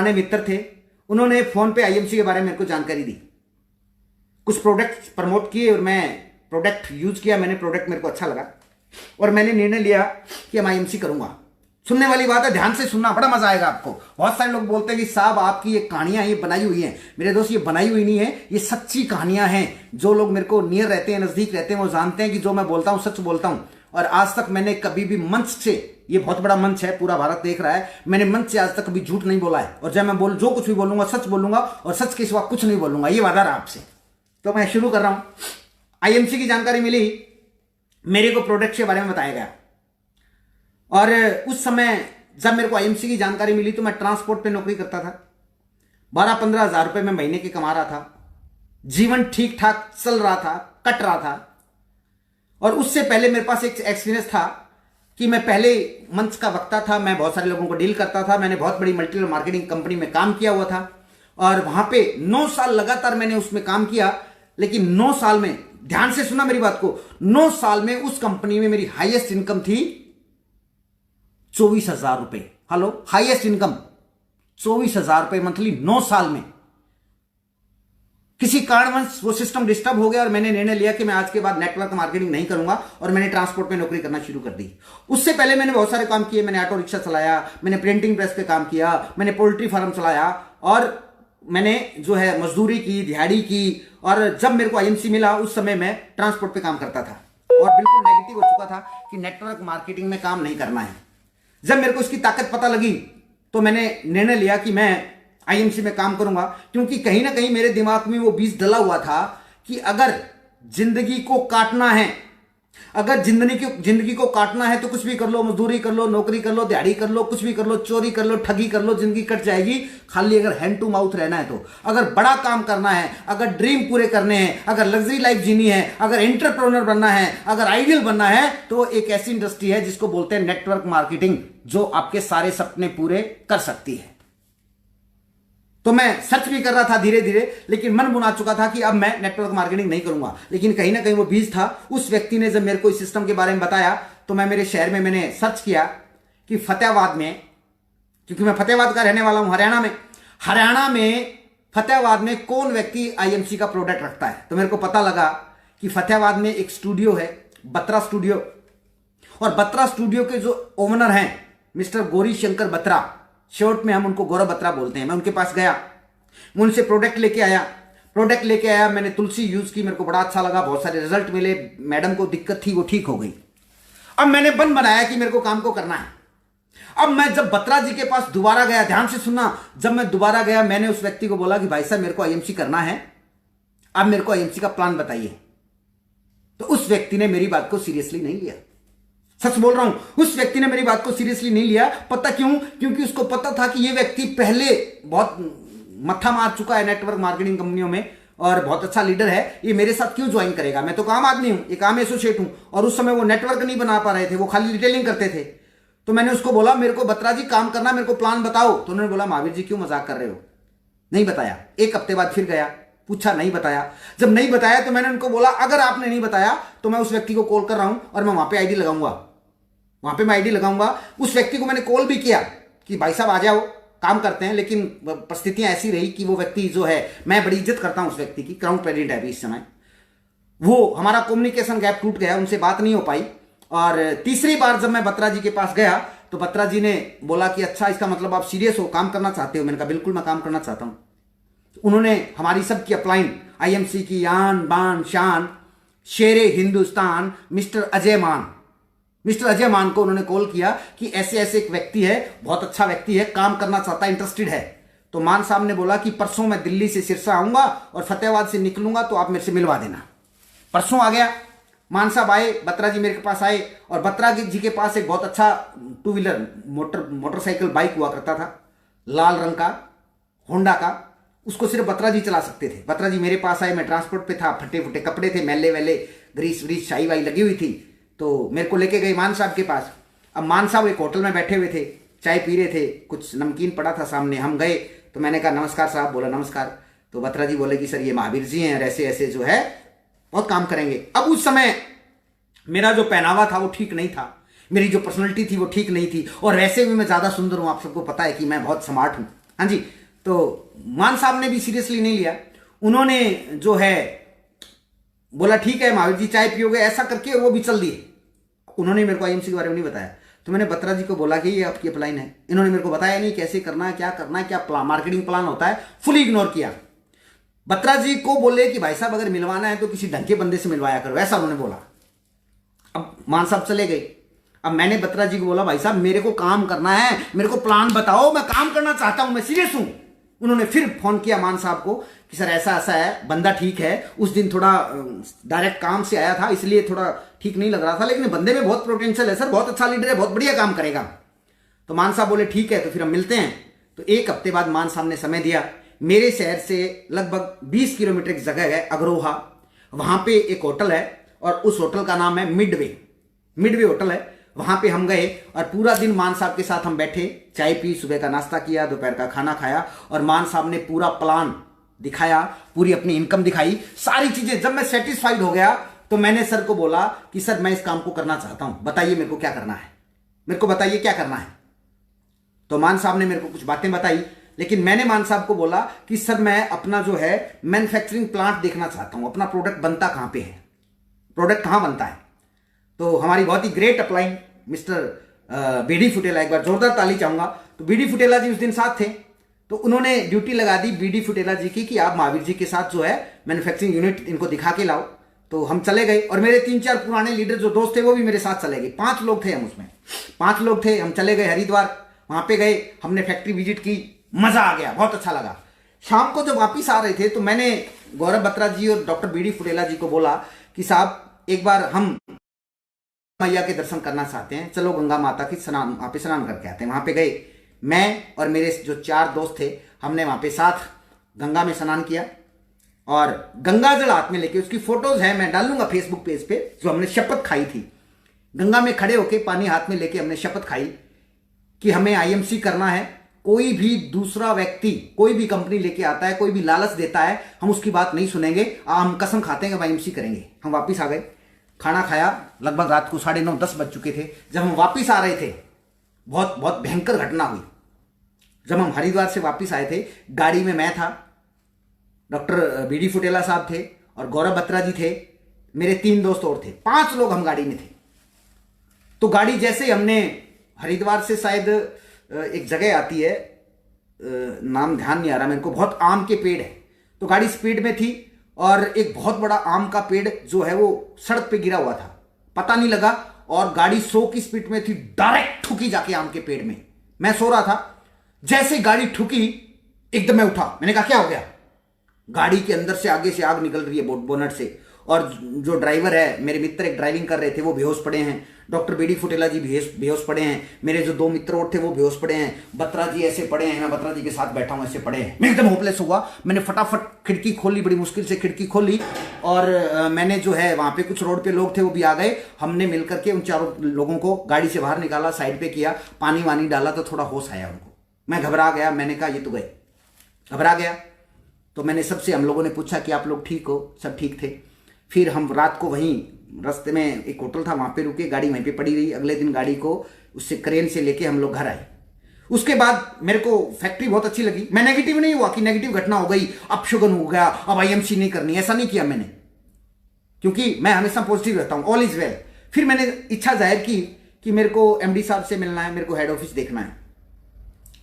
पुराने मित्र थे, उन्होंने फोन पे आईएमसी के बारे में मेरे को जानकारी दी, कुछ प्रोडक्ट प्रमोट किए और मैं प्रोडक्ट यूज किया। मैंने प्रोडक्ट मेरे को अच्छा लगा और मैंने निर्णय लिया कि मैं आईएमसी करूंगा। सुनने वाली बात है, ध्यान से सुनना, बड़ा मजा आएगा आपको। बहुत सारे लोग बोलते हैं कि साहब आपकी ये कहानियां ये बनाई हुई हैं। मेरे दोस्त, ये बनाई हुई नहीं है, ये सच्ची कहानियां हैं। जो लोग मेरे को नियर रहते हैं, नजदीक रहते हैं, वो जानते हैं कि जो मैं बोलता हूं सच बोलता हूं। और आज तक मैंने कभी भी मंच से, ये बहुत बड़ा मंच है, पूरा भारत देख रहा है, मैंने मंच से आज तक कभी झूठ नहीं बोला है। और जब मैं जो कुछ भी बोलूंगा सच बोलूंगा और सच के सिवा कुछ नहीं बोलूंगा, ये वादा रहा आपसे। तो मैं शुरू कर रहा हूं। आईएमसी की जानकारी मिली, मेरे को प्रोडक्ट के बारे में बताया गया। और उस समय जब मेरे को आईएमसी की जानकारी मिली तो मैं ट्रांसपोर्ट पे नौकरी करता था। 12-15 हजार रुपए मैं महीने के कमा रहा था। जीवन ठीक ठाक चल रहा था, कट रहा था। और उससे पहले मेरे पास एक एक्सपीरियंस था कि मैं पहले मंच का वक्ता था, मैं बहुत सारे लोगों को डील करता था। मैंने बहुत बड़ी मल्टी लेवल मार्केटिंग कंपनी में काम किया हुआ था और वहां पे 9 साल लगातार मैंने उसमें काम किया। लेकिन 9 साल में, ध्यान से सुना मेरी बात को, 9 साल में उस कंपनी में मेरी हाईएस्ट इनकम थी 24,000 रुपए। हेलो, हाईएस्ट इनकम 24,000 रुपए मंथली 9 साल में। किसी कारणवश वो सिस्टम डिस्टर्ब हो गया और मैंने निर्णय लिया कि मैं आज के बाद नेटवर्क मार्केटिंग नहीं करूंगा और मैंने ट्रांसपोर्ट में नौकरी करना शुरू कर दी। उससे पहले मैंने बहुत सारे काम किए। मैंने ऑटो रिक्शा चलाया, मैंने प्रिंटिंग प्रेस पे काम किया, मैंने पोल्ट्री फार्म चलाया और मैंने जो है मजदूरी की, दिहाड़ी की। और जब मेरे को आईएमसी मिला उस समय मैं ट्रांसपोर्ट पे काम करता था और बिल्कुल नेगेटिव हो चुका था कि नेटवर्क मार्केटिंग में काम नहीं करना है। जब मेरे को इसकी ताकत पता लगी तो मैंने निर्णय लिया कि मैं आईएमसी में काम करूंगा, क्योंकि कहीं ना कहीं मेरे दिमाग में वो बीज डला हुआ था कि अगर जिंदगी को काटना है, अगर जिंदगी को काटना है तो कुछ भी कर लो, मजदूरी कर लो, नौकरी कर लो, दिहाड़ी कर लो, कुछ भी कर लो, चोरी कर लो, ठगी कर लो, जिंदगी कट जाएगी। खाली अगर हैंड टू माउथ रहना है तो, अगर बड़ा काम करना है, अगर ड्रीम पूरे करने हैं, अगर लग्जरी लाइफ जीनी है, अगर एंटरप्रेन्योर बनना है, अगर आइडियल बनना है, तो एक ऐसी इंडस्ट्री है जिसको बोलते हैं नेटवर्क मार्केटिंग, जो आपके सारे सपने पूरे कर सकती है। तो मैं सर्च भी कर रहा था धीरे धीरे, लेकिन मन बना चुका था कि अब मैं नेटवर्क मार्केटिंग नहीं करूंगा। लेकिन कहीं ना कहीं वो बीज था। उस व्यक्ति ने जब मेरे को इस सिस्टम के बारे में बताया तो मैं मेरे शहर में मैंने सर्च किया कि फतेहाबाद में, क्योंकि मैं फतेहाबाद का रहने वाला हूं, हरियाणा में फतेहाबाद में कौन व्यक्ति आईएमसी का प्रोडक्ट रखता है। तो मेरे को पता लगा कि फतेहाबाद में एक स्टूडियो है, बत्रा स्टूडियो। और बत्रा स्टूडियो के जो ओनर हैं मिस्टर गौरी शंकर बत्रा, शॉर्ट में हम उनको गौरव बत्रा बोलते हैं, मैं उनके पास गया, मैं उनसे प्रोडक्ट लेके आया। मैंने तुलसी यूज की, मेरे को बड़ा अच्छा लगा, बहुत सारे रिजल्ट मिले। मैडम को दिक्कत थी, वो ठीक हो गई। अब मैंने मन बनाया कि मेरे को काम को करना है। अब मैं जब बत्रा जी के पास दोबारा गया, ध्यान से सुनना, जब मैं दोबारा गया मैंने उस व्यक्ति को बोला कि भाई साहब मेरे को आईएमसी करना है, अब मेरे को आईएमसी का प्लान बताइए। तो उस व्यक्ति ने मेरी बात को सीरियसली नहीं लिया। सच बोल रहा हूं, उस व्यक्ति ने मेरी बात को सीरियसली नहीं लिया। पता क्यों? क्योंकि उसको पता था कि ये व्यक्ति पहले बहुत मत्था मार चुका है नेटवर्क मार्केटिंग कंपनियों में और बहुत अच्छा लीडर है। ये मेरे साथ क्यों ज्वाइन करेगा? मैं तो काम आदमी हूं, एक आम एसोसिएट हूं। और उस समय वो नेटवर्क नहीं बना पा रहे थे, वो खाली रिटेलिंग करते थे। तो मैंने उसको बोला मेरे को बत्रा जी काम करना, मेरे को प्लान बताओ। तो उन्होंने बोला महावीर जी क्यों मजाक कर रहे हो, नहीं बताया। एक हफ्ते बाद फिर गया, पूछा, नहीं बताया। जब नहीं बताया तो मैंने उनको बोला अगर आपने नहीं बताया तो मैं उस व्यक्ति को कॉल कर रहा हूं और मैं वहां पे आईडी लगाऊंगा। उस व्यक्ति को मैंने कॉल भी किया कि भाई साहब आ जाओ, काम करते हैं। लेकिन परिस्थितियां ऐसी रही कि वो व्यक्ति जो है, मैं बड़ी इज्जत करता हूं उस व्यक्ति की, क्राउन प्रेसिडेंट है अभी इस समय, वो हमारा कम्युनिकेशन गैप टूट गया, उनसे बात नहीं हो पाई। और तीसरी बार जब मैं बत्रा जी के पास गया तो बत्रा जी ने बोला कि अच्छा इसका मतलब आप सीरियस हो, काम करना चाहते हो? मैंने कहा बिल्कुल मैं काम करना चाहता हूं। उन्होंने हमारी सबकी अपलाइन, आईएमसी की आन बान शान, शेरे हिंदुस्तान मिस्टर अजय मान को उन्होंने कॉल किया कि ऐसे ऐसे एक व्यक्ति है, बहुत अच्छा व्यक्ति है, काम करना चाहता है, इंटरेस्टेड है। तो मान साहब ने बोला कि परसों मैं दिल्ली से सिरसा आऊंगा और फतेहाबाद से निकलूंगा, तो आप मेरे से मिलवा देना। परसों आ गया, मान साहब आए, बत्रा जी मेरे पास आए। और बत्रा जी के पास एक बहुत अच्छा 2 व्हीलर मोटरसाइकिल बाइक हुआ करता था, लाल रंग का, होंडा का। उसको सिर्फ बत्रा जी चला सकते थे। बत्रा जी मेरे पास आए, मैं ट्रांसपोर्ट पे था, फटे फुटे कपड़े थे, मैले वेले, ग्रीस व्रीस शाई वाई लगी हुई थी। तो मेरे को लेके गए मान साहब के पास। अब मान साहब एक होटल में बैठे हुए थे, चाय पी रहे थे, कुछ नमकीन पड़ा था सामने। हम गए तो मैंने कहा नमस्कार साहब। बोला नमस्कार। तो बत्रा जी बोले कि सर ये महावीर जी हैं और ऐसे ऐसे जो है बहुत काम करेंगे। अब उस समय मेरा जो पहनावा था वो ठीक नहीं था, मेरी जो पर्सनैलिटी थी वो ठीक नहीं थी, और वैसे भी मैं ज्यादा सुंदर हूं, आप सबको पता है कि मैं बहुत स्मार्ट हूं, हाँ जी। तो मान साहब ने भी सीरियसली नहीं लिया, उन्होंने जो है बोला ठीक है महावीर जी चाय पियोगे, ऐसा करके वो भी चल दिए। उन्होंने मेरे को आईएमसी के बारे में नहीं बताया, तो मैंने बत्रा जी को बोला कि ये आपकी अपलाइन है। इन्होंने मेरे को बताया नहीं कैसे करना है, क्या करना है, क्या मार्केटिंग प्लान होता है, फुली इग्नोर किया। बत्रा जी को बोले कि भाई साहब अगर मिलवाना है तो किसी ढंग के बंदे से मिलवाया करो, ऐसा उन्होंने बोला। अब मान साहब चले गए। अब मैंने बत्रा जी को बोला भाई साहब मेरे को काम करना है, मेरे को प्लान बताओ, मैं काम करना चाहता हूं, मैं सीरियस हूं। उन्होंने फिर फोन किया मान साहब को कि सर ऐसा ऐसा है, बंदा ठीक है, उस दिन थोड़ा डायरेक्ट काम से आया था इसलिए थोड़ा ठीक नहीं लग रहा था, लेकिन बंदे में बहुत पोटेंशियल है सर, बहुत अच्छा लीडर है, बहुत बढ़िया काम करेगा। तो मान साहब बोले ठीक है तो फिर हम मिलते हैं। तो एक हफ्ते बाद मान साहब ने समय दिया। मेरे शहर से लगभग 20 किलोमीटर की जगह है अग्रोहा, वहां पे एक होटल है और उस होटल का नाम है मिडवे होटल है। वहां पे हम गए और पूरा दिन मान साहब के साथ हम बैठे, चाय पी, सुबह का नाश्ता किया, दोपहर का खाना खाया और मान साहब ने पूरा प्लान दिखाया, पूरी अपनी इनकम दिखाई, सारी चीजें। जब मैं सेटिस्फाइड हो गया तो मैंने सर को बोला कि सर मैं इस काम को करना चाहता हूं, बताइए मेरे को क्या करना है, मेरे को बताइए क्या करना है। तो मान साहब ने मेरे को कुछ बातें बताई, लेकिन मैंने मान साहब को बोला कि सर मैं अपना जो है मैन्युफैक्चरिंग प्लांट देखना चाहता हूं, अपना प्रोडक्ट बनता कहां पे है, प्रोडक्ट कहां बनता है। तो हमारी बहुत ही ग्रेट अपलाइन मिस्टर बीडी फुटेला, एक बार जोरदार ताली चाहूंगा। तो बीडी फुटेला जी उस दिन साथ थे, तो उन्होंने ड्यूटी लगा दी बीडी फुटेला जी की कि आप महावीर जी के साथ जो है मैन्युफैक्चरिंग यूनिट इनको दिखा के लाओ। तो हम चले गए और मेरे 3-4 पुराने लीडर जो दोस्त थे वो भी मेरे साथ चले गए। 5 लोग थे हम, उसमें 5 लोग थे। हम चले गए हरिद्वार, वहां पे गए, हमने फैक्ट्री विजिट की, मजा आ गया, बहुत अच्छा लगा। शाम को जब वापिस आ रहे थे तो मैंने गौरव बत्रा जी और डॉक्टर बीडी फुटेला जी को बोला कि साहब एक बार हम मैया के दर्शन करना चाहते हैं, चलो गंगा माता की स्नान, वहां पे स्नान करके आते हैं। वहां पे गए, मैं और मेरे जो 4 दोस्त थे, हमने वहां पे साथ गंगा में स्नान किया और गंगा जल हाथ में लेके, उसकी फोटोज है, मैं डालूंगा फेसबुक पेज पे, जो हमने शपथ खाई थी। गंगा में खड़े होके पानी हाथ में लेके हमने शपथ खाई कि हमें आईएमसी करना है। कोई भी दूसरा व्यक्ति, कोई भी कंपनी लेके आता है, कोई भी लालच देता है, हम उसकी बात नहीं सुनेंगे, हम कसम खाते हैं कि आईएमसी करेंगे। हम वापिस आ गए, खाना खाया, लगभग रात को 9:30-10 बज चुके थे। जब हम वापिस आ रहे थे बहुत बहुत भयंकर घटना हुई। जब हम हरिद्वार से वापिस आए थे, गाड़ी में मैं था, डॉक्टर बीडी फुटेला साहब थे और गौरव बत्रा जी थे, मेरे 3 दोस्त और थे, 5 लोग हम गाड़ी में थे। तो गाड़ी जैसे ही हमने हरिद्वार से, शायद एक जगह आती है, नाम ध्यान नहीं आ रहा मेरे को, बहुत आम के पेड़ है, तो गाड़ी स्पीड में थी और एक बहुत बड़ा आम का पेड़ जो है वो सड़क पे गिरा हुआ था, पता नहीं लगा, और गाड़ी 100 की स्पीड में थी, डायरेक्ट ठुकी जाके आम के पेड़ में। मैं सो रहा था, जैसे गाड़ी ठुकी एकदम मैं उठा, मैंने कहा क्या हो गया। गाड़ी के अंदर से, आगे से आग निकल रही है बोनट से, और जो ड्राइवर है, मेरे मित्र एक ड्राइविंग कर रहे थे, वो बेहोश पड़े हैं, डॉक्टर बीडी फुटेला जी बेहोश पड़े हैं, मेरे जो 2 मित्र और थे वो बेहोश पड़े हैं, बत्रा जी ऐसे पड़े हैं, मैं बत्रा जी के साथ बैठा हूं, ऐसे पड़े हैं। मैं एकदम होपलेस हुआ। मैंने फटाफट खिड़की खोली, बड़ी मुश्किल से खिड़की खोली, और मैंने जो है वहां पे कुछ रोड पे लोग थे वो भी आ गए, हमने मिलकर के उन 4 लोगों को गाड़ी से बाहर निकाला, साइड पे किया, पानी वानी डाला तो थोड़ा होश आया उनको। मैं घबरा गया, मैंने कहा ये तो गए, घबरा गया। तो मैंने सबसे, हम लोगों ने पूछा कि आप लोग ठीक हो, सब ठीक थे। फिर हम रात को वहीं रास्ते में एक होटल था, वहां पे रुके, गाड़ी वहीं पे पड़ी रही। अगले दिन गाड़ी को उससे क्रेन से लेके हम लोग घर आए। उसके बाद मेरे को फैक्ट्री बहुत अच्छी लगी। मैं नेगेटिव नहीं हुआ कि नेगेटिव घटना हो गई, अपशगुन हो गया, अब आईएमसी नहीं करनी, ऐसा नहीं किया मैंने, क्योंकि मैं हमेशा पॉजिटिव रहता हूं, ऑल इज वेल। फिर मैंने इच्छा जाहिर की कि मेरे को एमडी साहब से मिलना है, मेरे को हेड ऑफिस देखना है।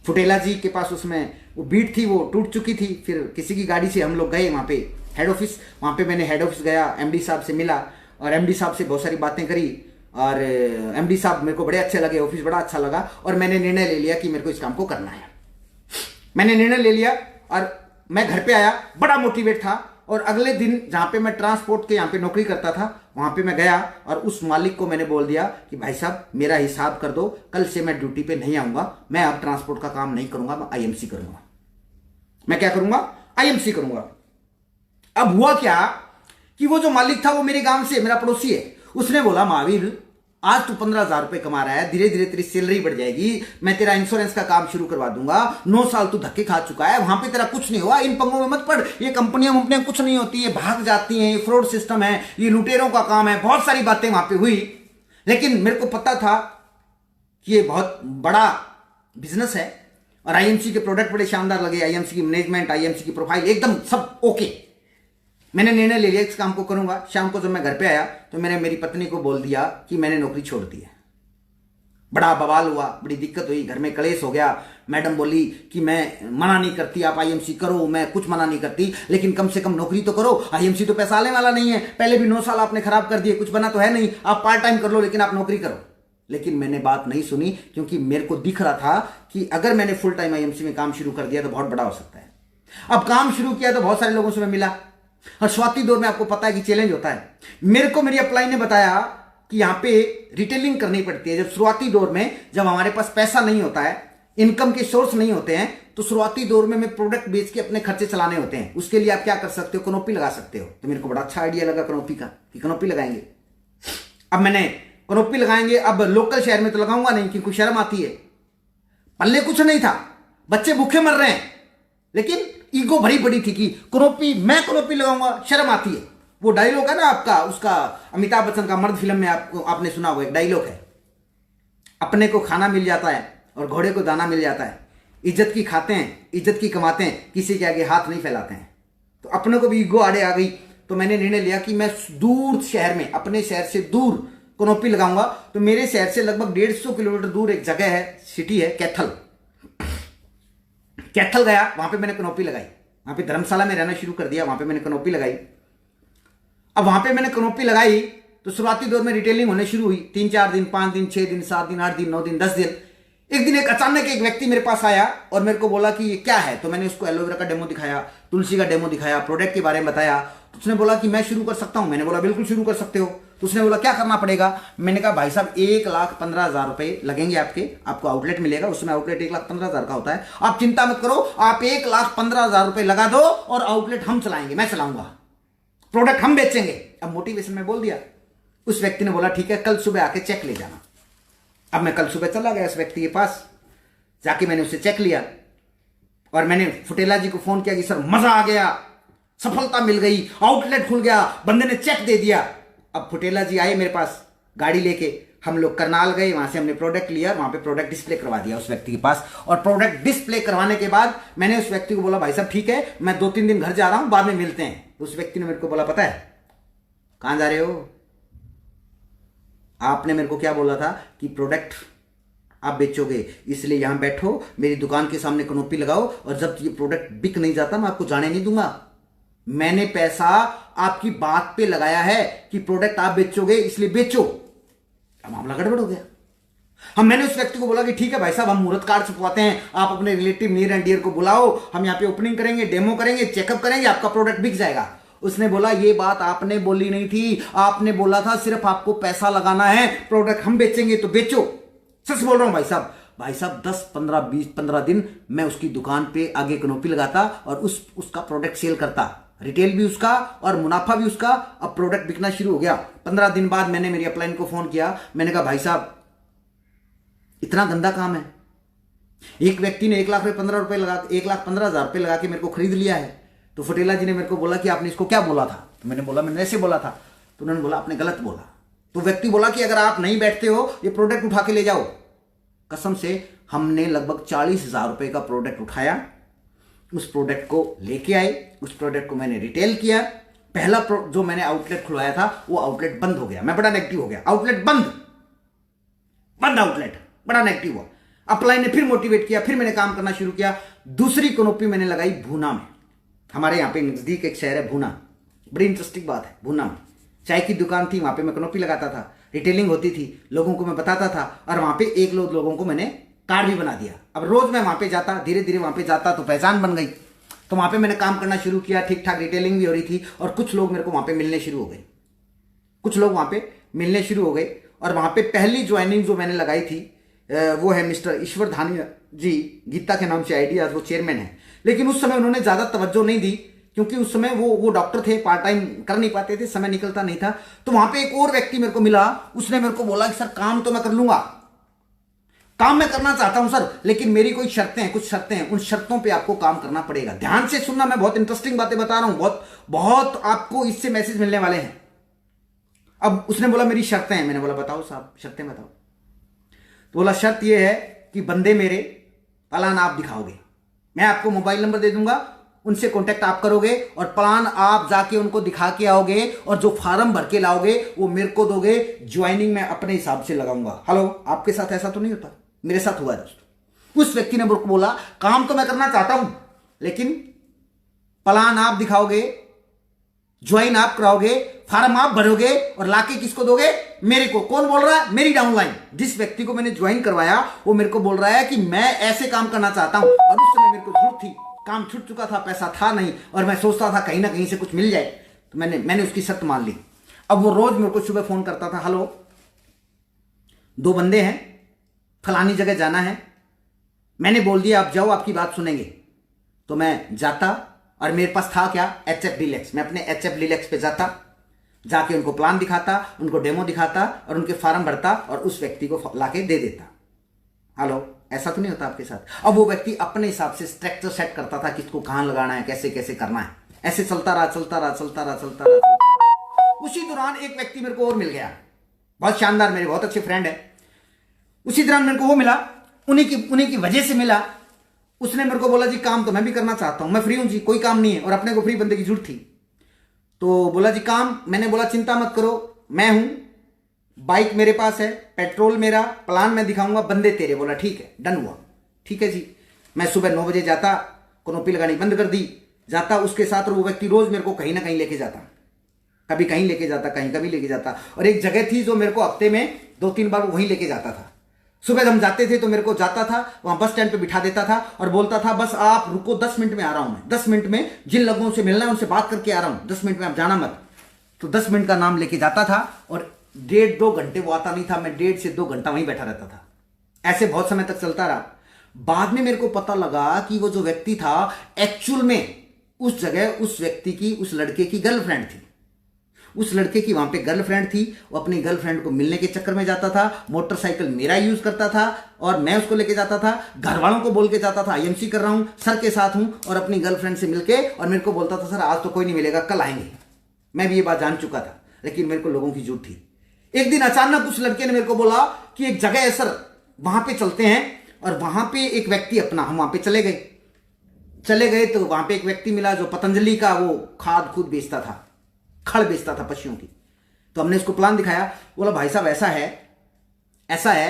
फुटेला जी के पास उसमें वो बीट थी, वो टूट चुकी थी। फिर किसी की गाड़ी से हम लोग गए वहां पे हेड ऑफिस, वहां पे मैंने हेड ऑफिस गया, एमडी साहब से मिला और एमडी साहब से बहुत सारी बातें करी, और एमडी साहब मेरे को बड़े अच्छे लगे, ऑफिस बड़ा अच्छा लगा, और मैंने निर्णय ले लिया कि मेरे को इस काम को करना है। मैंने निर्णय ले लिया और मैं घर पे आया, बड़ा मोटिवेट था। और अगले दिन जहां पे मैं ट्रांसपोर्ट के यहाँ पे नौकरी करता था, वहां पे मैं गया और उस मालिक को मैंने बोल दिया कि भाई साहब मेरा हिसाब कर दो, कल से मैं ड्यूटी पे नहीं आऊंगा, मैं अब ट्रांसपोर्ट का काम नहीं करूंगा, मैं आईएमसी करूंगा। मैं क्या करूंगा? आईएमसी करूंगा। अब हुआ क्या कि वो जो मालिक था वो मेरे गांव से, मेरा पड़ोसी है, उसने बोला महावीर आज तू 15,000 रुपए कमा रहा है, धीरे धीरे तेरी सैलरी बढ़ जाएगी, मैं तेरा इंश्योरेंस का काम शुरू करवा दूंगा, 9 साल तू धक्के खा चुका है, वहां पे तेरा कुछ नहीं हुआ, इन पंगों में मत पड़, ये कंपनियां वंपनियां कुछ नहीं होती, ये भाग जाती हैं, ये फ्रॉड सिस्टम है, ये लुटेरों का काम है। बहुत सारी बातें वहां पे हुई, लेकिन मेरे को पता था कि ये बहुत बड़ा बिजनेस है और आईएमसी के प्रोडक्ट बड़े शानदार लगे, आईएमसी की मैनेजमेंट, आईएमसी की प्रोफाइल एकदम सब ओके। मैंने निर्णय ले लिया इस काम को करूंगा। शाम को जब मैं घर पे आया तो मैंने मेरी पत्नी को बोल दिया कि मैंने नौकरी छोड़ दी है। बड़ा बवाल हुआ, बड़ी दिक्कत हुई, घर में कलेश हो गया। मैडम बोली कि मैं मना नहीं करती, आप आईएमसी करो, मैं कुछ मना नहीं करती, लेकिन कम से कम नौकरी तो करो, आईएमसी तो पैसा आने वाला नहीं है, पहले भी 9 साल आपने खराब कर दिए, कुछ बना तो है नहीं, आप पार्ट टाइम कर लो लेकिन आप नौकरी करो। लेकिन मैंने बात नहीं सुनी, क्योंकि मेरे को दिख रहा था कि अगर मैंने फुल टाइम आईएमसी में काम शुरू कर दिया तो बहुत बड़ा हो सकता है। अब काम शुरू किया तो बहुत सारे लोगों से मैं मिला, और शुरुआती दौर में आपको पता है कि चैलेंज होता है। मेरे को मेरी अपलाइन ने बताया कि यहां पे रिटेलिंग करनी पड़ती है। जब शुरुआती दौर में जब हमारे पास पैसा नहीं होता है, इनकम के सोर्स नहीं होते हैं, तो शुरुआती दौर में मैं प्रोडक्ट बेच के अपने खर्चे चलाने होते हैं। उसके लिए आप क्या कर सकते हो, कनोपी लगा सकते हो। तो मेरे को बड़ा अच्छा आइडिया लगा कनोपी का, कि कनोपी लगाएंगे। अब मैंने कनोपी लगाएंगे, अब लोकल शहर में तो लगाऊंगा नहीं क्योंकि शर्म आती है, पल्ले कुछ नहीं था, बच्चे भूखे मर रहे हैं, लेकिन ईगो भरी पड़ी थी कि कनोपी, मैं कनोपी लगाऊंगा, शर्म आती है। वो डायलॉग है ना आपका, उसका अमिताभ बच्चन का मर्द फिल्म में आपने सुना हुआ एक डायलॉग है, अपने को खाना मिल जाता है और घोड़े को दाना मिल जाता है, इज्जत की खाते हैं, इज्जत की कमाते हैं, किसी के आगे हाथ नहीं फैलाते हैं। तो अपने को भी ईगो आड़े आ गई, तो मैंने निर्णय लिया कि मैं दूर शहर में, अपने शहर से दूर कनोपी लगाऊंगा। तो मेरे शहर से लगभग 150 किलोमीटर दूर एक जगह है, सिटी है कैथल। कैथल गया, वहां पे मैंने कनोपी लगाई, वहां पे धर्मशाला में रहना शुरू कर दिया, वहां पे मैंने कनोपी लगाई। अब वहां पे मैंने कनोपी लगाई तो शुरुआती दौर में रिटेलिंग होने शुरू हुई। 3-4 दिन, 5 दिन, 6 दिन, 7 दिन, 8 दिन, 9 दिन, 10 दिन। एक दिन एक अचानक एक व्यक्ति मेरे पास आया और मेरे को बोला कि ये क्या है। तो मैंने उसको एलोवेरा का डेमो दिखाया, तुलसी का डेमो दिखाया, प्रोडक्ट के बारे में बताया। तो उसने बोला कि मैं शुरू कर सकता हूं। मैंने बोला बिल्कुल शुरू कर सकते हो। तो उसने बोला क्या करना पड़ेगा। मैंने कहा भाई साहब 1,15,000 रुपए लगेंगे आपको आउटलेट मिलेगा, उसमें आउटलेट 1,15,000 का होता है। आप चिंता मत करो, आप 1,15,000 रुपए लगा दो और आउटलेट हम चलाएंगे, मैं चलाऊंगा, प्रोडक्ट हम बेचेंगे। अब मोटिवेशन में बोल दिया। उस व्यक्ति ने बोला ठीक है, कल सुबह आके चेक ले जाना। अब मैं कल सुबह चला गया उस व्यक्ति के पास, जाके मैंने उससे चेक लिया और मैंने फुटेला जी को फोन किया कि सर मजा आ गया, सफलता मिल गई, आउटलेट खुल गया, बंदे ने चेक दे दिया। अब फुटेला जी आए मेरे पास गाड़ी लेके, हम लोग करनाल गए, वहां से हमने प्रोडक्ट लिया, वहां पे प्रोडक्ट डिस्प्ले करवा दिया उस व्यक्ति के पास। और प्रोडक्ट डिस्प्ले करवाने के बाद मैंने उस व्यक्ति को बोला भाई साहब ठीक है, मैं 2-3 दिन घर जा रहा हूं, बाद में मिलते हैं। उस व्यक्ति ने मेरे को बोला पता है कहां जा रहे हो, आपने मेरे को क्या बोला था कि प्रोडक्ट आप बेचोगे, इसलिए यहां बैठो, मेरी दुकान के सामने कनोपी लगाओ, और जब ये प्रोडक्ट बिक नहीं जाता मैं आपको जाने नहीं दूंगा। मैंने पैसा आपकी बात पे लगाया है कि प्रोडक्ट आप बेचोगे, इसलिए बेचो। अब मामला गड़बड़ हो गया। मैंने उस व्यक्ति को बोला कि ठीक है भाई साहब, हम मुहूर्त कार्ड छपवाते हैं, आप अपने रिलेटिव नियर एंड डियर को बुलाओ, हम यहां पे ओपनिंग करेंगे, डेमो करेंगे, चेकअप करेंगे, आपका प्रोडक्ट बिक जाएगा। उसने बोला ये बात आपने बोली नहीं थी, आपने बोला था सिर्फ आपको पैसा लगाना है, प्रोडक्ट हम बेचेंगे तो बेचो। सच बोल रहा हूं भाई साहब। भाई साहब 10, 15, 20, 15 दिन मैं उसकी दुकान पे आगे कनोपी लगाता और उसका प्रोडक्ट सेल करता, रिटेल भी उसका और मुनाफा भी उसका। अब प्रोडक्ट बिकना शुरू हो गया। 15 दिन बाद मैंने मेरी अपलाइन को फोन किया, मैंने कहा भाई साहब इतना गंदा काम है, एक व्यक्ति ने 1,15,000 रुपए लगा के मेरे को खरीद लिया है। तो फटेला जी ने मेरे को बोला कि आपने इसको क्या बोला था। तो मैंने बोला मैंने ऐसे बोला था। तो उन्होंने बोला आपने गलत बोला। तो व्यक्ति बोला कि अगर आप नहीं बैठते हो ये प्रोडक्ट उठा के ले जाओ। कसम से हमने लगभग 40,000 रुपए का प्रोडक्ट उठाया, उस प्रोडक्ट को लेके आए, उस प्रोडक्ट को मैंने रिटेल किया। पहला जो मैंने आउटलेट खुलवाया था वो आउटलेट बंद हो गया, मैं बड़ा नेगेटिव हो गया, आउटलेट बंद आउटलेट, बड़ा नेगेटिव हुआ। अपलाइन ने फिर मोटिवेट किया, फिर मैंने काम करना शुरू किया। दूसरी कनोपी मैंने लगाई भूना में, हमारे यहाँ पे नजदीक एक शहर है भूना, बड़ी इंटरेस्टिंग बात है। भूना में चाय की दुकान थी, वहां पे मैं कनोपी लगाता था, रिटेलिंग होती थी, लोगों को मैं बताता था, और वहां पे एक लोगों को मैंने कार्ड भी बना दिया। अब रोज मैं वहां पे जाता, धीरे धीरे वहां पे जाता तो पहचान बन गई। तो वहां पे मैंने काम करना शुरू किया, ठीक ठाक रिटेलिंग भी हो रही थी, और कुछ लोग मेरे को वहां पे मिलने शुरू हो गए। और वहां पे पहली ज्वाइनिंग जो मैंने लगाई थी वो है मिस्टर ईश्वर धानिया जी, गीता के नाम से आईडी, आज वो चेयरमैन है। लेकिन उस समय उन्होंने ज्यादा तवज्जो नहीं दी, क्योंकि उस समय वो डॉक्टर थे, पार्ट टाइम कर नहीं पाते थे, समय निकलता नहीं था। तो वहां पे एक और व्यक्ति मेरे को मिला, उसने मेरे को बोला कि सर काम तो मैं कर लूंगा, काम मैं करना चाहता हूं सर, लेकिन मेरी कोई शर्तें हैं, कुछ शर्तें हैं, उन शर्तों पे आपको काम करना पड़ेगा। ध्यान से सुनना, मैं बहुत इंटरेस्टिंग बातें बता रहा हूं, बहुत आपको इससे मैसेज मिलने वाले हैं। अब उसने बोला मेरी शर्तें हैं। मैंने बोला बताओ साहब, शर्तें बताओ। तो बोला शर्त यह है कि बंदे मेरे प्लान आप दिखाओगे, मैं आपको मोबाइल नंबर दे दूंगा, उनसे कांटेक्ट आप करोगे और प्लान आप जाके उनको दिखा के आओगे और जो फॉर्म भर के लाओगे वो मेरे को दोगे, ज्वाइनिंग मैं अपने हिसाब से लगाऊंगा। हेलो, आपके साथ ऐसा तो नहीं होता? मेरे साथ हुआ है दोस्तों। उस व्यक्ति ने मेरे को बोला काम तो मैं करना चाहता हूं, लेकिन प्लान आप दिखाओगे, ज्वाइन आप कराओगे, फॉर्म आप भरोगे और लाके किसको दोगे? मेरे को। कौन बोल रहा है? मेरी डाउनलाइन। जिस व्यक्ति को मैंने ज्वाइन करवाया वो मेरे को बोल रहा है कि मैं ऐसे काम करना चाहता हूं, और उस समय मेरे को जरूरत थी, काम छूट चुका था, पैसा था नहीं, और मैं सोचता था कहीं ना कहीं से कुछ मिल जाए, तो मैंने उसकी शर्त मान ली। अब वो रोज मेरे को सुबह फोन करता था, हेलो 2 बंदे हैं, फलानी जगह जाना है। मैंने बोल दिया आप जाओ, आपकी बात सुनेंगे। तो मैं जाता और मेरे पास था क्या? HF deluxe. मैं अपने HF डीलक्स पे जाता, जाके उनको प्लान दिखाता, उनको डेमो दिखाता और उनके फॉर्म भरता और उस व्यक्ति को लाके दे देता। हेलो, ऐसा तो नहीं होता आपके साथ? अब वो व्यक्ति अपने हिसाब से स्ट्रक्चर सेट करता था, किसको कहां लगाना है, कैसे कैसे करना है। ऐसे चलता रहा। उसी दौरान एक व्यक्ति मेरे को और मिल गया, बहुत शानदार, मेरे बहुत अच्छे फ्रेंड है। उसी दौरान मेरे को वो मिला, उन्हीं की वजह से मिला। उसने मेरे को बोला जी काम तो मैं भी करना चाहता हूं, मैं फ्री हूं जी, कोई काम नहीं है, और अपने को फ्री बंदे की जरूरत थी। तो बोला जी काम। मैंने बोला चिंता मत करो, मैं हूं, बाइक मेरे पास है, पेट्रोल मेरा, प्लान मैं दिखाऊंगा, बंदे तेरे। बोला ठीक है, डन हुआ। ठीक है जी। मैं सुबह 9 बजे जाता, कनोपी लगानी बंद कर दी, जाता उसके साथ, और वो व्यक्ति रोज मेरे को कहीं ना कहीं लेके जाता, कभी कहीं लेके जाता, कभी लेके जाता। और एक जगह थी जो मेरे को हफ्ते में 2-3 बार वहीं लेके जाता था। सुबह हम जाते थे तो मेरे को जाता था, वहां बस स्टैंड पे बिठा देता था और बोलता था बस आप रुको, 10 मिनट में आ रहा हूं मैं, 10 मिनट में जिन लोगों से मिलना है उनसे बात करके आ रहा हूं, 10 मिनट में आप जाना मत। तो 10 मिनट का नाम लेके जाता था और 1.5-2 घंटे वो आता नहीं था, मैं 1.5 से 2 घंटा वहीं बैठा रहता था। ऐसे बहुत समय तक चलता रहा। बाद में मेरे को पता लगा कि वो जो व्यक्ति था एक्चुअल में उस जगह उस व्यक्ति की, उस लड़के की गर्लफ्रेंड थी। उस लड़के की वहां पे गर्लफ्रेंड थी, वो अपनी गर्लफ्रेंड को मिलने के चक्कर में जाता था, मोटरसाइकिल मेरा यूज करता था और मैं उसको लेके जाता था, घर वालों को बोल के जाता था IMC कर रहा हूं, सर के साथ हूं, और अपनी गर्लफ्रेंड से मिलके, और मेरे को बोलता था सर आज तो कोई नहीं मिलेगा, कल आएंगे। मैं भी ये बात जान चुका था, लेकिन मेरे को लोगों की जरूरत थी। एक दिन अचानक उस लड़के ने मेरे को बोला कि एक जगह है सर, वहां पे चलते हैं, और वहां पे एक व्यक्ति अपना, हम वहां पे चले गए तो वहां पे एक व्यक्ति मिला जो पतंजलि का वो खाद खुद बेचता था, खड़ बेचता था पशुओं की। तो हमने उसको प्लान दिखाया, बोला भाई साहब ऐसा है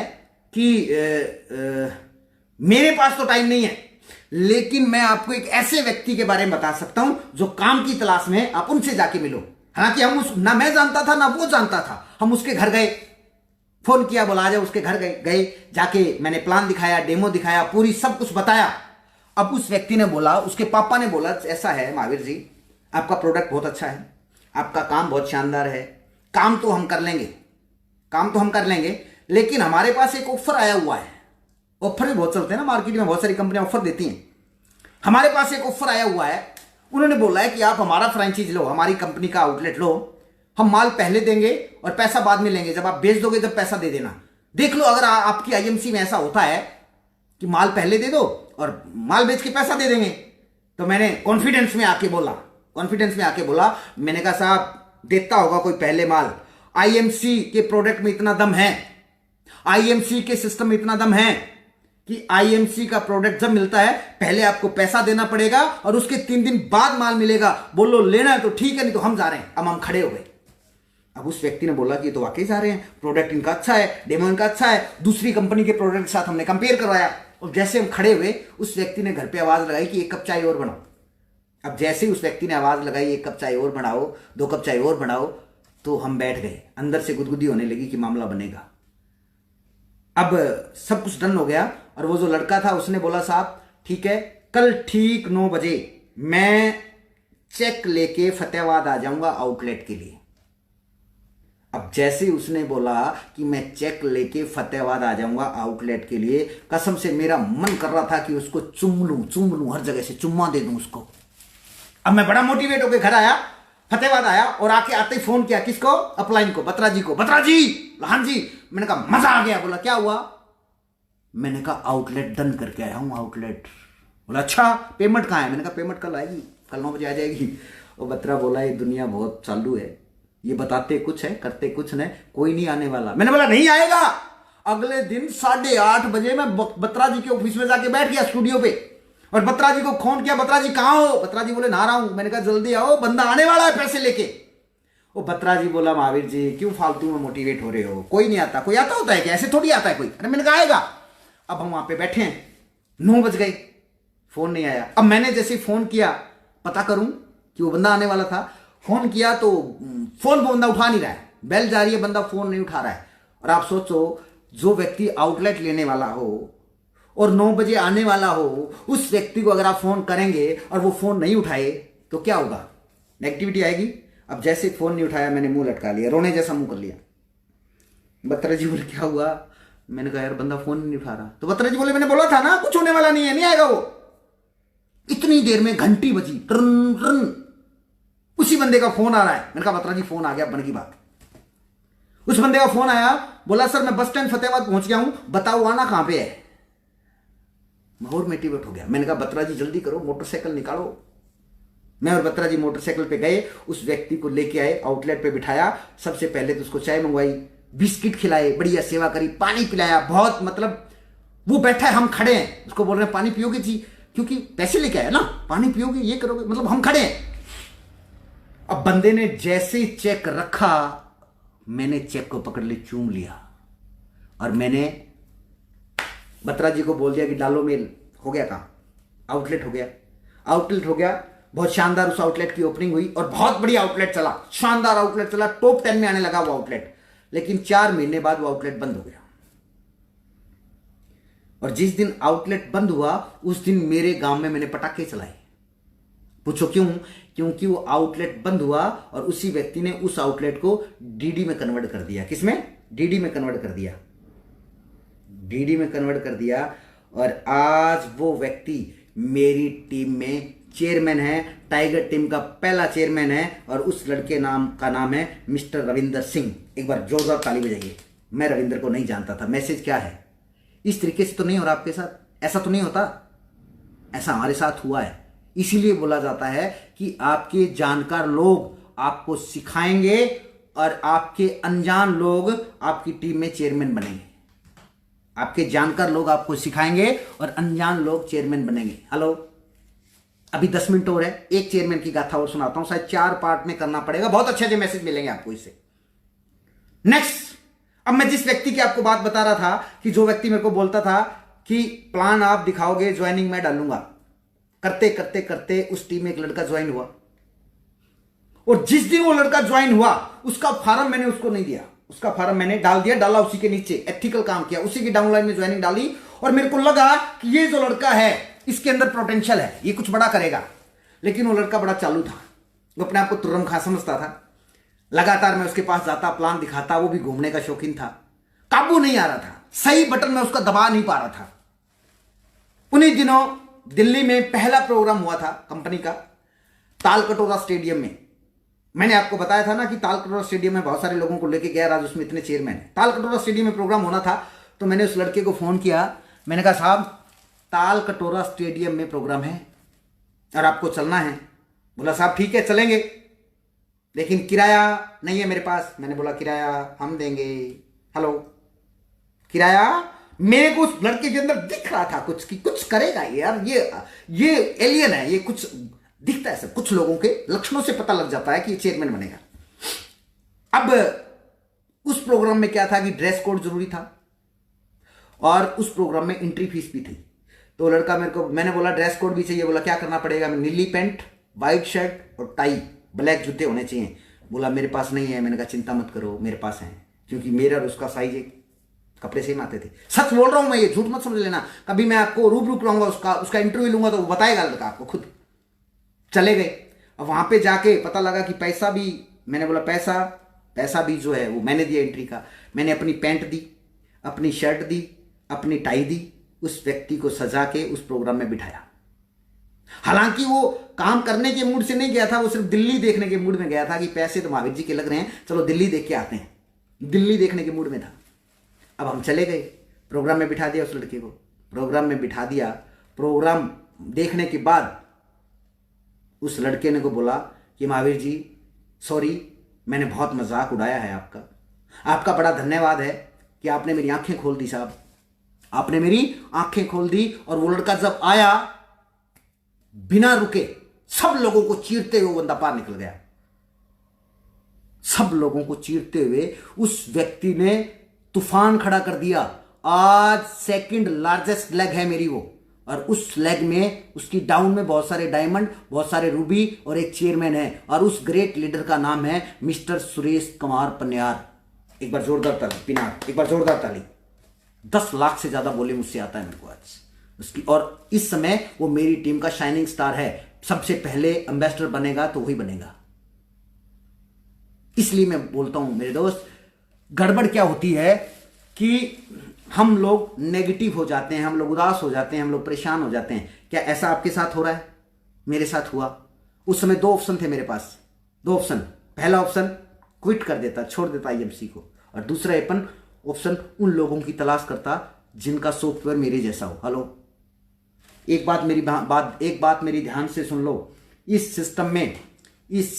कि मेरे पास तो टाइम नहीं है, लेकिन मैं आपको एक ऐसे व्यक्ति के बारे में बता सकता हूं जो काम की तलाश में, आप उनसे जाके मिलो। हालांकि ना मैं जानता था ना वो जानता था। हम उसके घर गए, फोन किया, बोला आ जाओ, उसके घर गए, जाके मैंने प्लान दिखाया, डेमो दिखाया, पूरी सब कुछ बताया। अब उस व्यक्ति ने बोला, उसके पापा ने बोला ऐसा है महावीर जी, आपका प्रोडक्ट बहुत अच्छा है, आपका काम बहुत शानदार है, काम तो हम कर लेंगे, लेकिन हमारे पास एक ऑफर आया हुआ है। ऑफर भी बहुत चलते हैं ना मार्केट में, बहुत सारी कंपनियां ऑफर देती हैं। हमारे पास एक ऑफर आया हुआ है, उन्होंने बोला है कि आप हमारा फ्रेंचाइज लो, हमारी कंपनी का आउटलेट लो, हम माल पहले देंगे और पैसा बाद में लेंगे, जब आप बेच दोगे जब पैसा दे देना। देख लो अगर आपकी IMC में ऐसा होता है कि माल पहले दे दो और माल बेच के पैसा दे देंगे। तो मैंने कॉन्फिडेंस में आके बोला, मैंने कहा साहब देता होगा कोई पहले माल, IMC के प्रोडक्ट में इतना दम है, IMC के सिस्टम में इतना दम है कि IMC का प्रोडक्ट जब मिलता है पहले आपको पैसा देना पड़ेगा और उसके 3 दिन बाद माल मिलेगा। बोलो लेना है तो ठीक है, नहीं तो हम जा रहे हैं। अब हम खड़े हो गए। अब उस व्यक्ति ने बोला कि तो वाकई जा रहे हैं, प्रोडक्ट इनका अच्छा है, डेमो इनका अच्छा है, दूसरी कंपनी के प्रोडक्ट के साथ हमने कंपेयर करवाया। और जैसे हम खड़े हुए, उस व्यक्ति ने घर पे आवाज लगाई कि 1 कप चाय और बनाओ। अब जैसे ही उस व्यक्ति ने आवाज लगाई 1 कप चाय और बढ़ाओ, 2 कप चाय और बढ़ाओ, तो हम बैठ गए। अंदर से गुदगुदी होने लगी कि मामला बनेगा। अब सब कुछ डन हो गया और वो जो लड़का था उसने बोला साहब ठीक है, कल ठीक 9 बजे मैं चेक लेके फतेहाबाद आ जाऊंगा आउटलेट के लिए। अब जैसे उसने बोला कि मैं चेक लेके फतेहाबाद आ जाऊंगा आउटलेट के लिए, कसम से मेरा मन कर रहा था कि उसको चुम लूं, हर जगह से चुम्मा दे दूं उसको। अब मैं बड़ा मोटिवेट होकर घर आया, फतेहाबाद आया और आते ही फोन किया, किसको? अपलाइन को, बत्रा जी को। बत्रा जी, हाँ जी। मैंने कहा मजा आ गया। बोला क्या हुआ? मैंने कहा आउटलेट डन करके आया हूं, आउटलेट। बोला अच्छा, पेमेंट कहाँ है? मैंने कहा पेमेंट कल आएगी, कल 9 बजे आ जाएगी। और बत्रा बोला ये दुनिया बहुत चालू है, ये बताते कुछ है करते कुछ नहीं, कोई नहीं आने वाला। मैंने बोला नहीं आएगा, अगले दिन 8:30 बजे मैं बत्रा जी के ऑफिस में जाके बैठ गया स्टूडियो पे, और बत्रा जी को फोन किया, बत्रा जी कहां हो? बत्रा जी बोले नहा रहा हूं। मैंने कहा जल्दी आओ, बंदा आने वाला है पैसे लेके। वो बत्रा जी बोला महावीर जी क्यों फालतू में मोटिवेट हो रहे हो, कोई नहीं आता। कोई आता होता है क्या? ऐसे थोड़ी आता है कोई। अरे मैंने कहा आएगा। अब हम वहां पे बैठे हैं, 9 बज गए, फोन नहीं आया। अब मैंने जैसे फोन किया पता करूं कि वो बंदा आने वाला था, फोन किया तो फोन पर बंदा उठा नहीं रहा है, बेल जा रही है, बंदा फोन नहीं उठा रहा है। और आप सोचो जो व्यक्ति आउटलेट लेने वाला हो और 9 बजे आने वाला हो, उस व्यक्ति को अगर आप फोन करेंगे और वो फोन नहीं उठाए तो क्या होगा? नेगेटिविटी आएगी। अब जैसे फोन नहीं उठाया मैंने मुंह लटका लिया, रोने जैसा मुंह कर लिया। बत्रा जी बोले क्या हुआ? मैंने कहा यार बंदा फोन नहीं उठा रहा। तो बत्रा जी बोले मैंने बोला था ना कुछ होने वाला नहीं है, नहीं आएगा वो। इतनी देर में घंटी बजी, ट्रन ट्रन, उसी बंदे का फोन आ रहा है। मैंने कहा बत्रा जी फोन आ गया, बन की बात। उस बंदे का फोन आया, बोला सर मैं बस स्टैंड फतेहाबाद पहुंच गया हूं, बताओ आना कहां पे है। मैं और मोटिवेट हो गया। मैंने कहा बत्रा जी जल्दी करो, मोटरसाइकिल निकालो। मैं और बत्रा जी मोटरसाइकिल पे गए, उस व्यक्ति को लेके आए, आउटलेट पे बिठाया। सबसे पहले तो उसको चाय मंगवाई, बिस्किट खिलाए, बढ़िया सेवा करी, पानी पिलाया। बहुत मतलब वो बैठा है, हम खड़े हैं, उसको बोल रहे हैं पानी पियोगे जी, क्योंकि पैसे लेके आया ना, पानी पियोगे, ये करोगे, मतलब हम खड़े हैं। अब बंदे ने जैसे चेक रखा, मैंने चेक को पकड़ ले, चूम लिया, और मैंने बत्रा जी को बोल दिया कि डालो मेल। हो गया काम, आउटलेट हो गया। आउटलेट हो गया, बहुत शानदार उस आउटलेट की ओपनिंग हुई और बहुत बढ़िया आउटलेट चला, शानदार आउटलेट चला, टॉप 10 में आने लगा वो आउटलेट। लेकिन 4 महीने बाद वो आउटलेट बंद हो गया। और जिस दिन आउटलेट बंद हुआ उस दिन मेरे गांव में मैंने पटाखे चलाए। पूछो क्यों? क्योंकि वो आउटलेट बंद हुआ और उसी व्यक्ति ने उस आउटलेट को डीडी में कन्वर्ट कर दिया। किसमें? डीडी में कन्वर्ट कर दिया। डीडी में कन्वर्ट कर दिया, और आज वो व्यक्ति मेरी टीम में चेयरमैन है, टाइगर टीम का पहला चेयरमैन है, और उस लड़के का नाम है मिस्टर रविंदर सिंह। एक बार जोरदार ताली बजाइए। मैं रविंदर को नहीं जानता था। मैसेज क्या है? इस तरीके से तो नहीं हो रहा आपके साथ, ऐसा तो नहीं होता, ऐसा हमारे साथ हुआ है। इसीलिए बोला जाता है कि आपके जानकार लोग आपको सिखाएंगे और आपके अनजान लोग आपकी टीम में चेयरमैन बनेंगे। आपके जानकार लोग आपको सिखाएंगे और अनजान लोग चेयरमैन बनेंगे। हेलो, अभी 10 मिनट और है, एक चेयरमैन की गाथा और सुनाता हूं, शायद 4 पार्ट में करना पड़ेगा, बहुत अच्छे अच्छे मैसेज मिलेंगे आपको इससे। नेक्स्ट, अब मैं जिस व्यक्ति की आपको बात बता रहा था कि जो व्यक्ति मेरे को बोलता था कि प्लान आप दिखाओगे, ज्वाइनिंग मैं डालूंगा, करते करते करते उस टीम में एक लड़का ज्वाइन हुआ, और जिस दिन वो लड़का ज्वाइन हुआ उसका फॉर्म मैंने उसको नहीं दिया, उसका फॉर्म मैंने डाल दिया, डाला उसी के नीचे, एथिकल काम किया, उसी की डाउनलाइन में ज्वाइनिंग डाली, और मेरे को लगा कि ये जो लड़का है इसके अंदर पोटेंशियल है, ये कुछ बड़ा करेगा। लेकिन वो लड़का बड़ा चालू था, वो अपने आप को तुर्रम खां समझता था। लगातार मैं उसके पास जाता, प्लान दिखाता, वो भी घूमने का शौकीन था, काबू नहीं आ रहा था, सही बटन में उसका दबा नहीं पा रहा था। उन्हीं दिनों दिल्ली में पहला प्रोग्राम हुआ था कंपनी का, तालकटोरा स्टेडियम में। मैंने आपको बताया था ना कि तालकटोरा स्टेडियम में बहुत सारे लोगों को लेके गया, आज उसमें इतने चेयरमैन है। तालकटोरा स्टेडियम में प्रोग्राम होना था, तो मैंने उस लड़के को फोन किया, मैंने कहा साहब तालकटोरा स्टेडियम में प्रोग्राम है और आपको चलना है। बोला साहब ठीक है चलेंगे, लेकिन किराया नहीं है मेरे पास। मैंने बोला किराया हम देंगे। हेलो, किराया? मेरे को उस लड़के के अंदर दिख रहा था कुछ कि कुछ करेगा यार, ये एलियन है, ये कुछ दिखता है। सब कुछ लोगों के लक्षणों से पता लग जाता है कि ये चेयरमैन बनेगा। अब उस प्रोग्राम में क्या था कि ड्रेस कोड जरूरी था और उस प्रोग्राम में एंट्री फीस भी थी। तो लड़का मेरे को, मैंने बोला ड्रेस कोड भी चाहिए। बोला क्या करना पड़ेगा? नीली पैंट, व्हाइट शर्ट और टाई, ब्लैक जूते होने चाहिए। बोला मेरे पास नहीं है। मैंने कहा चिंता मत करो, मेरे पास है, क्योंकि मेरा और उसका साइज एक कपड़े सेम आते थे। सच बोल रहा हूं मैं, ये झूठ मत समझ लेना। कभी मैं आपको रूबरू कराऊंगा, उसका इंटरव्यू लूंगा तो वो बताएगा लड़का आपको खुद। चले गए, अब वहां पे जाके पता लगा कि पैसा भी, मैंने बोला पैसा भी जो है वो मैंने दिया एंट्री का। मैंने अपनी पैंट दी, अपनी शर्ट दी, अपनी टाई दी, उस व्यक्ति को सजा के उस प्रोग्राम में बिठाया। हालांकि वो काम करने के मूड से नहीं गया था, वो सिर्फ दिल्ली देखने के मूड में गया था कि पैसे तो महावीर जी के लग रहे हैं, चलो दिल्ली देख के आते हैं। दिल्ली देखने के मूड में था। अब हम चले गए, प्रोग्राम में बिठा दिया उस लड़के को, प्रोग्राम में बिठा दिया। प्रोग्राम देखने के बाद उस लड़के ने को बोला कि महावीर जी सॉरी, मैंने बहुत मजाक उड़ाया है आपका बड़ा धन्यवाद है, कि आपने मेरी आंखें खोल दी साहब, आपने मेरी आंखें खोल दी। और वो लड़का जब आया, बिना रुके सब लोगों को चीरते हुए बंदा पार निकल गया। सब लोगों को चीरते हुए उस व्यक्ति ने तूफान खड़ा कर दिया। आज सेकंड लार्जेस्ट लेग है मेरी वो, और उस लेग में उसकी डाउन में बहुत सारे डायमंड, बहुत सारे रूबी और एक चेयरमैन है, और उस ग्रेट लीडर का नाम है मिस्टर सुरेश कुमार पन्यार। एक बार जोरदार ताली पिनार, एक बार जोरदार ताली। 10 लाख से ज्यादा बोले मुझसे आता है मेरे को आज उसकी। और इस समय वो मेरी टीम का शाइनिंग स्टार है। सबसे पहले एम्बेसडर बनेगा तो वही बनेगा। इसलिए मैं बोलता हूं मेरे दोस्त, गड़बड़ क्या होती है कि हम लोग नेगेटिव हो जाते हैं, हम लोग उदास हो जाते हैं, हम लोग परेशान हो जाते हैं। क्या ऐसा आपके साथ हो रहा है? मेरे साथ हुआ। उस समय 2 ऑप्शन थे मेरे पास, 2 ऑप्शन। पहला ऑप्शन क्विट कर देता, छोड़ देता आईएमसी को, और दूसरा ऑप्शन उन लोगों की तलाश करता जिनका सॉफ्टवेयर मेरे जैसा हो। हेलो, एक बात मेरी ध्यान से सुन लो। इस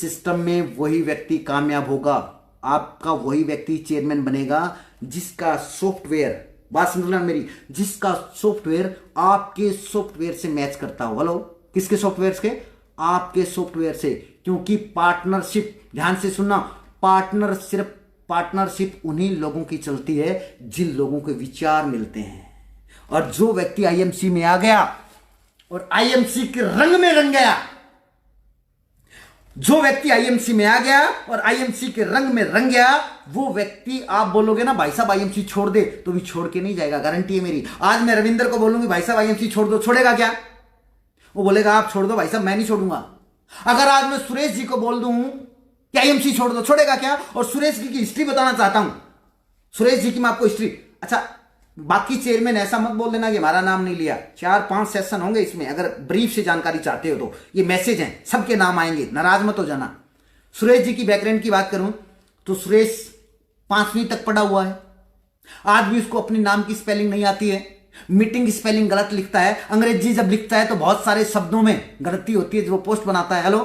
सिस्टम में वही व्यक्ति कामयाब होगा, आपका वही व्यक्ति चेयरमैन बनेगा जिसका सॉफ्टवेयर, बात समझना मेरी, जिसका सॉफ्टवेयर आपके सॉफ्टवेयर से मैच करता हो। हेलो, किसके सॉफ्टवेयर से? आपके सॉफ्टवेयर से। क्योंकि पार्टनरशिप, ध्यान से सुनना, पार्टनरशिप उन्हीं लोगों की चलती है जिन लोगों के विचार मिलते हैं। और जो व्यक्ति आईएमसी में आ गया और आईएमसी के रंग में रंग गया, जो व्यक्ति आईएमसी में आ गया और आईएमसी के रंग में रंग गया, वो व्यक्ति, आप बोलोगे ना भाई साहब आईएमसी छोड़ दे, तो भी छोड़ के नहीं जाएगा, गारंटी है मेरी। आज मैं रविंदर को बोलूंगी भाई साहब आईएमसी छोड़ दो, छोड़ेगा क्या? वो बोलेगा आप छोड़ दो भाई साहब, मैं नहीं छोड़ूंगा। अगर आज मैं सुरेश जी को बोल दूं कि आईएमसी छोड़ दो, छोड़ेगा क्या? और सुरेश जी की हिस्ट्री बताना चाहता हूं, सुरेश जी की मैं आपको हिस्ट्री। अच्छा, बाकी चेयरमैन ऐसा मत बोल देना कि हमारा नाम नहीं लिया। 4-5 सेशन होंगे इसमें, अगर ब्रीफ से जानकारी चाहते हो तो ये मैसेज हैं, सबके नाम आएंगे, नाराज मत हो जाना। सुरेश जी की बैकग्राउंड की बात करूं तो सुरेश 5वीं तक पढ़ा हुआ है, आज भी उसको अपने नाम की स्पेलिंग नहीं आती है, मीटिंग स्पेलिंग गलत लिखता है, अंग्रेजी जब लिखता है तो बहुत सारे शब्दों में गलती होती है, जब वो पोस्ट बनाता है। हेलो,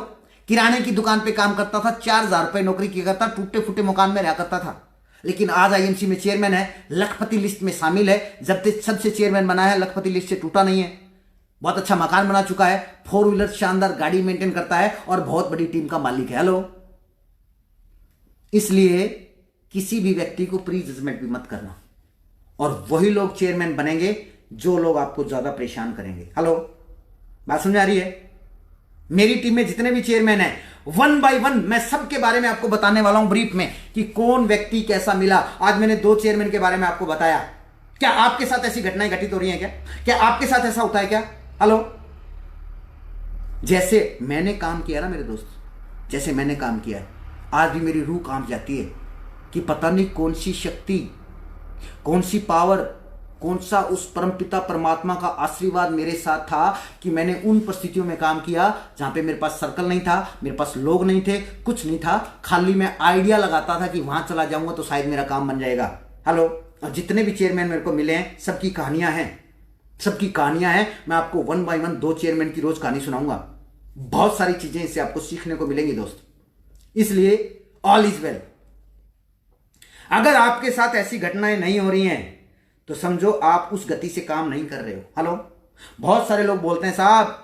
किराने की दुकान पे काम करता था, 4,000 रुपए नौकरी किया करता, टूटे फूटे मकान में रहा करता था, लेकिन आज आईएमसी में चेयरमैन है, लखपति लिस्ट में शामिल है। जब से चेयरमैन बना है लखपति लिस्ट से टूटा नहीं है, बहुत अच्छा मकान बना चुका है, 4 व्हीलर शानदार गाड़ी मेंटेन करता है और बहुत बड़ी टीम का मालिक है। हेलो, इसलिए किसी भी व्यक्ति को प्री जजमेंट भी मत करना, और वही लोग चेयरमैन बनेंगे जो लोग आपको ज्यादा परेशान करेंगे। हेलो, बात समझ आ रही है? मेरी टीम में जितने भी चेयरमैन हैं, 1 बाय 1 मैं सबके बारे में आपको बताने वाला हूं ब्रीफ में कि कौन व्यक्ति कैसा मिला। आज मैंने 2 चेयरमैन के बारे में आपको बताया। क्या आपके साथ ऐसी घटनाएं घटित हो रही हैं? क्या आपके साथ ऐसा होता है क्या? हेलो, जैसे मैंने काम किया ना मेरे दोस्त, जैसे मैंने काम किया है, आज भी मेरी रूह कांप जाती है कि पता नहीं कौन सी शक्ति, कौन सी पावर, कौन सा उस परमपिता परमात्मा का आशीर्वाद मेरे साथ था कि मैंने उन परिस्थितियों में काम किया जहां पे मेरे पास सर्कल नहीं था, मेरे पास लोग नहीं थे, कुछ नहीं था, खाली मैं आइडिया लगाता था कि वहां चला जाऊंगा तो शायद मेरा काम बन जाएगा। हेलो, और जितने भी चेयरमैन मेरे को मिले हैं सबकी कहानियां हैं। मैं आपको 1 बाय 1 2 चेयरमैन की रोज कहानी सुनाऊंगा। बहुत सारी चीजें इससे आपको सीखने को मिलेंगी दोस्त, इसलिए ऑल इज वेल। अगर आपके साथ ऐसी घटनाएं नहीं हो रही हैं तो समझो आप उस गति से काम नहीं कर रहे हो। हेलो, बहुत सारे लोग बोलते हैं साहब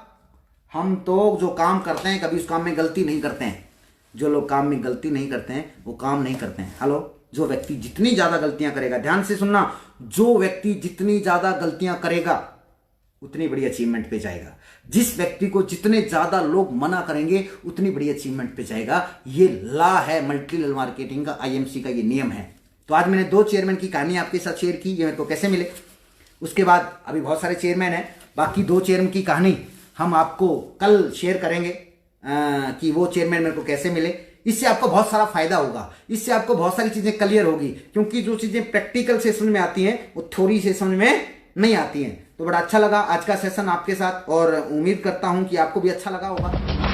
हम तो जो काम करते हैं कभी उस काम में गलती नहीं करते हैं। जो लोग काम में गलती नहीं करते हैं वो काम नहीं करते हैं। हेलो, जो व्यक्ति जितनी ज्यादा गलतियां करेगा, ध्यान से सुनना, जो व्यक्ति जितनी ज्यादा गलतियां करेगा उतनी बड़ी अचीवमेंट पे जाएगा। जिस व्यक्ति को जितने ज्यादा लोग मना करेंगे उतनी बड़ी अचीवमेंट पे जाएगा। ये लॉ है मल्टी लेवल मार्केटिंग का, आईएमसी का ये नियम है। तो आज मैंने 2 चेयरमैन की कहानी आपके साथ शेयर की, ये मेरे को कैसे मिले। उसके बाद अभी बहुत सारे चेयरमैन हैं, बाकी 2 चेयरमैन की कहानी हम आपको कल शेयर करेंगे कि वो चेयरमैन मेरे को कैसे मिले। इससे आपको बहुत सारा फायदा होगा, इससे आपको बहुत सारी चीजें क्लियर होगी, क्योंकि जो चीजें प्रैक्टिकल से समझ में आती हैं वो थोड़ी से समझ में नहीं आती हैं। तो बड़ा अच्छा लगा आज का सेशन आपके साथ, और उम्मीद करता हूं कि आपको भी अच्छा लगा होगा।